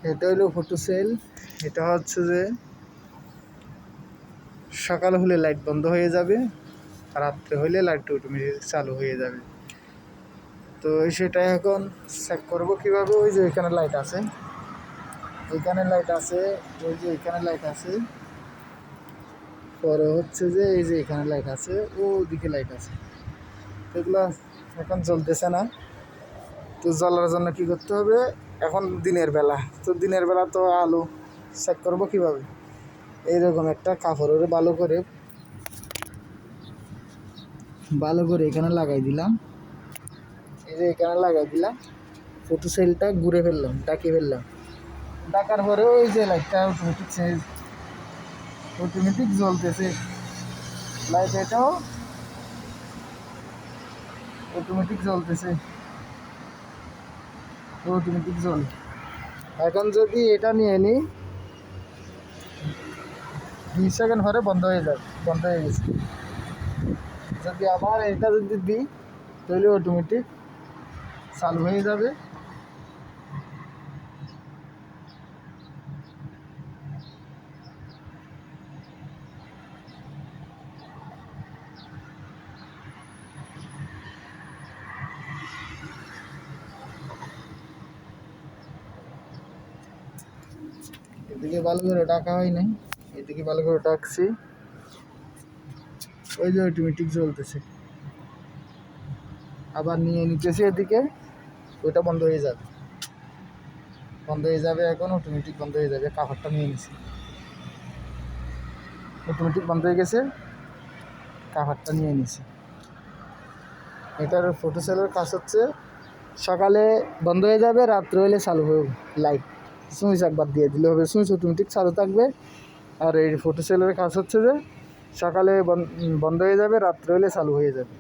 এটা হলো photo sell. এটা হচ্ছে যে সকাল হলে লাইট বন্ধ হয়ে যাবে, রাত্রে হলে লাইট অটোমেটিক চালু হয়ে যাবে। তো সেটা এখন চেক করবো কীভাবে? ওই যে এখানে লাইট আছে, এখানে লাইট আছে, ওই যে এখানে লাইট আছে, পরে হচ্ছে যে এই যে এখানে লাইট আছে, ওদিকে লাইট আছে, এগুলো এখন জ্বলতেছে না। তো জ্বলার জন্য কী করতে হবে? এখন দিনের বেলা, তো দিনের বেলা তো আলো চেক করবো কীভাবে? এইরকম একটা কাপড়ের ভালো করে এখানে লাগাই দিলাম, এই যে এখানে লাগাই দিলাম, ফটো সেলটা ঘুরে ফেললাম, ডাকিয়ে ফেললাম, ডাকার পরে ওই যে লাইটটা অটোমেটিক জ্বলতেছে, লাইট এটাও অটোমেটিক জ্বলতেছে, অটোমেটিক জ্বল। এখন যদি এটা নিয়ে নিই, 2 সেকেন্ড পরে বন্ধ হয়ে যাবে, বন্ধ হয়ে গেছে। যদি আবার এটা যদি দিই তাহলে অটোমেটিক চালু হয়ে যাবে। এদিকে ভালো করে ডাকা হয় নাই, এদিকে ভালো করে ডাকছি, ওই যে অটোমেটিক জ্বলতেছে। আবার নিয়ে নিতেছি এদিকে, ওইটা বন্ধ হয়ে যাবে, বন্ধ হয়ে যাবে, এখন অটোমেটিক বন্ধ হয়ে যাবে। কাপড়টা নিয়ে নিছি, অটোমেটিক বন্ধ হয়ে গেছে, কাপড়টা নিয়ে নিছি। এটার ফটো সেলের কাজ হচ্ছে সকালে বন্ধ হয়ে যাবে, রাত্রে হলে চালু হবে লাইট, সুইচ একবার দিয়ে দিলে হবে, সুইচ অটোমেটিক চালু থাকবে। আর এই ফটো সেলের কাজ হচ্ছে যে সকালে বন্ধ হয়ে যাবে, রাত্রে হলে চালু হয়ে যাবে।